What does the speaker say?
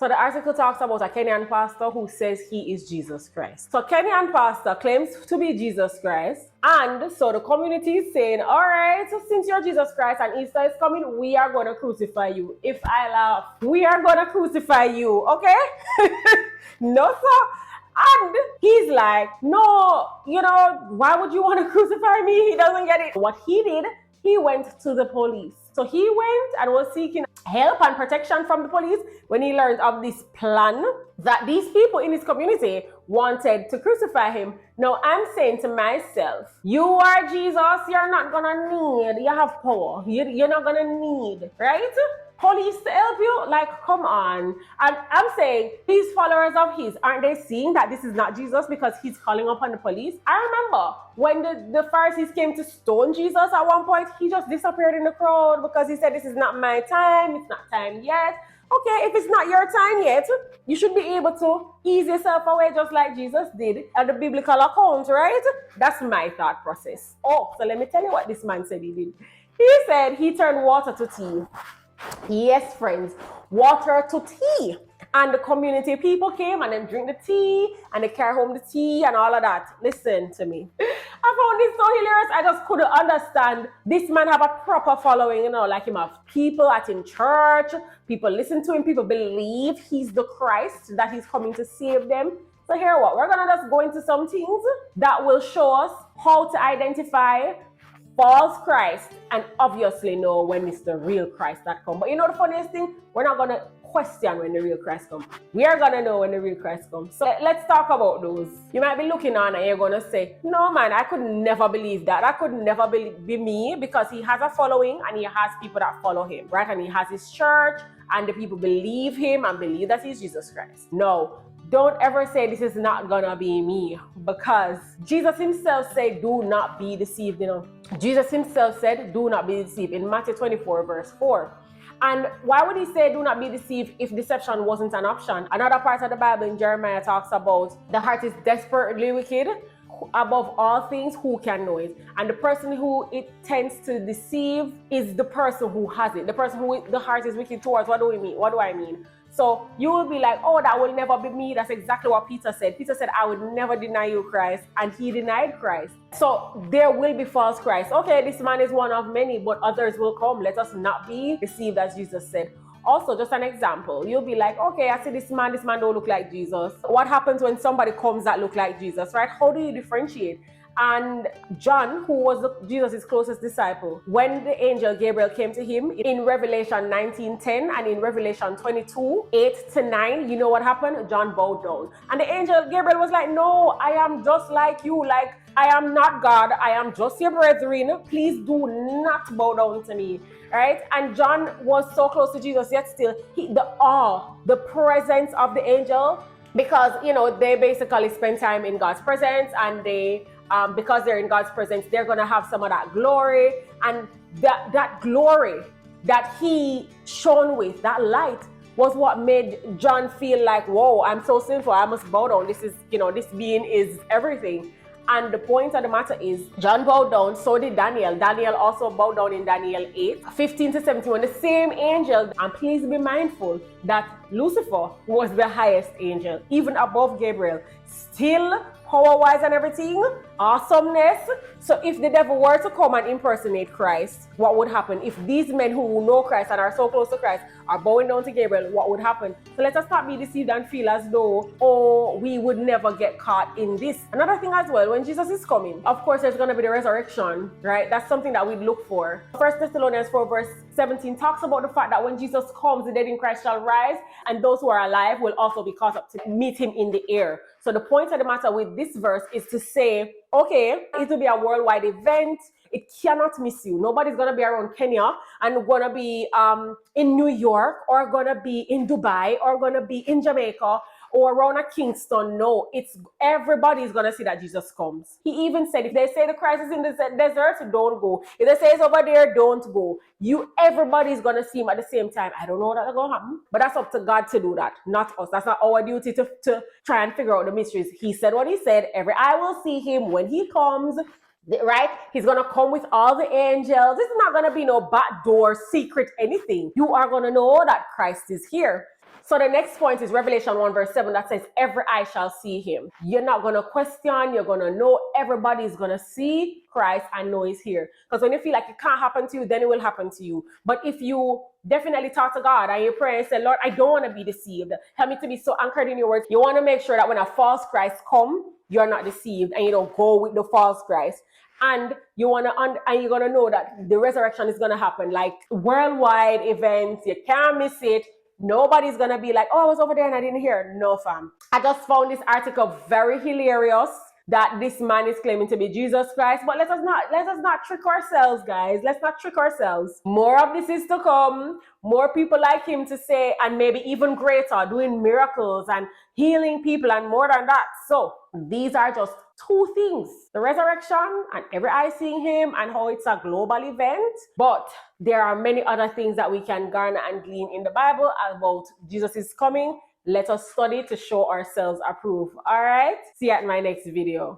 So the article talks about a Kenyan pastor who says he is Jesus Christ. So Kenyan pastor claims to be Jesus Christ. And so the community is saying, all right, so since you're Jesus Christ and Easter is coming, we are going to crucify you. If I laugh, we are going to crucify you, okay? No, sir. And he's like, no, why would you want to crucify me? He doesn't get it. What he did, he went to the police. So he went and was seeking help and protection from the police when he learned of this plan that these people in his community wanted to crucify him. Now I'm saying to myself, you are Jesus, you're not gonna need, you have power, you're not gonna need, right? Police to help you? Like, come on. And I'm saying, these followers of his, aren't they seeing that this is not Jesus because he's calling upon the police? I remember when the Pharisees came to stone Jesus at one point, he just disappeared in the crowd because he said, this is not my time, it's not time yet. Okay, if it's not your time yet, you should be able to ease yourself away just like Jesus did at the biblical account, right? That's my thought process. Oh, so let me tell you what this man said he did. He said he turned water to tea. Yes, friends, water to tea. And the community people came and then drink the tea and they carry home the tea and all of that. Listen to me. I found this so hilarious. I just couldn't understand. This man have a proper following, like him have people at in church. People listen to him. People believe he's the Christ, that he's coming to save them. So here what? We're going to just go into some things that will show us how to identify false Christ and obviously know when it's the real Christ that comes. But the funniest thing, we're not going to question when the real Christ comes. We are going to know when the real Christ comes. So let's talk about those. You might be looking on and you're going to say, no man, I could never believe that. That could never be me, because he has a following and he has people that follow him, right? And he has his church and the people believe him and believe that he's Jesus Christ. No. Don't ever say this is not gonna be me, because Jesus himself said, do not be deceived, Jesus himself said, do not be deceived in Matthew 24 verse 4. And why would he say do not be deceived if deception wasn't an option? Another part of the Bible in Jeremiah talks about the heart is desperately wicked. Above all things, who can know it? And the person who it tends to deceive is the person who has it. The person who the heart is wicked towards. What do we mean? What do I mean? So you will be like, oh, that will never be me. That's exactly what Peter said. Peter said, I would never deny you, Christ. And he denied Christ. So there will be false Christ. Okay, this man is one of many, but others will come. Let us not be deceived, as Jesus said. Also, just an example, you'll be like, okay, I see this man don't look like Jesus. What happens when somebody comes that look like Jesus, right? How do you differentiate? And John, who was Jesus' closest disciple, when the angel Gabriel came to him in Revelation 19:10 and in Revelation 22:8-9, you know what happened? John bowed down. And the angel Gabriel was like, no, I am just like you. Like, I am not God. I am just your brethren. Please do not bow down to me. Right? And John was so close to Jesus, yet still, the awe, the presence of the angel, because, they basically spend time in God's presence, and they, because they're in God's presence, they're going to have some of that glory, and that glory that he shone with, that light, was what made John feel like, whoa, I'm so sinful, I must bow down. This is, this being is everything. And the point of the matter is, John bowed down, so did Daniel. Daniel also bowed down in Daniel 8:15-17, the same angel. And please be mindful that Lucifer was the highest angel, even above Gabriel. Still, power-wise and everything, awesomeness. So if the devil were to come and impersonate Christ, what would happen? If these men who know Christ and are so close to Christ are bowing down to Gabriel, what would happen? So let us not be deceived and feel as though, oh, we would never get caught in this. Another thing as well, when Jesus is coming, of course, there's going to be the resurrection, right? That's something that we look for. 1 Thessalonians 4 verse 17 talks about the fact that when Jesus comes, the dead in Christ shall rise, and those who are alive will also be caught up to meet him in the air. So the point of the matter with this verse is to say, okay, it will be a worldwide event. It cannot miss you. Nobody's going to be around Kenya and going to be in New York, or going to be in Dubai, or going to be in Jamaica, or around a Kingston. No, everybody's going to see that Jesus comes. He even said, if they say the Christ is in the desert, don't go. If they say it's over there, don't go. Everybody's going to see him at the same time. I don't know that's going to happen, but that's up to God to do that, not us. That's not our duty to try and figure out the mysteries. He said what he said. Every eye will see him when he comes. Right? He's going to come with all the angels. This is not going to be no backdoor secret anything. You are going to know that Christ is here. So the next point is Revelation 1 verse 7 that says, every eye shall see him. You're not going to question, you're going to know, everybody's going to see Christ and know he's here. Because when you feel like it can't happen to you, then it will happen to you. But if you definitely talk to God and you pray and say, Lord, I don't want to be deceived. Help me to be so anchored in your words. You want to make sure that when a false Christ comes, you're not deceived and you don't go with the false Christ. And you want to, and you're going to know that the resurrection is going to happen, like worldwide events. You can't miss it. Nobody's going to be like, oh, I was over there and I didn't hear. No, fam. I just found this article very hilarious that this man is claiming to be Jesus Christ. But let us not trick ourselves, guys. Let's not trick ourselves. More of this is to come. More people like him to say, and maybe even greater, doing miracles and healing people and more than that. So these are just two things: the resurrection and every eye seeing him and how it's a global event. But there are many other things that we can garner and glean in the Bible about Jesus is coming. Let us study to show ourselves approved. All right. See you at my next video.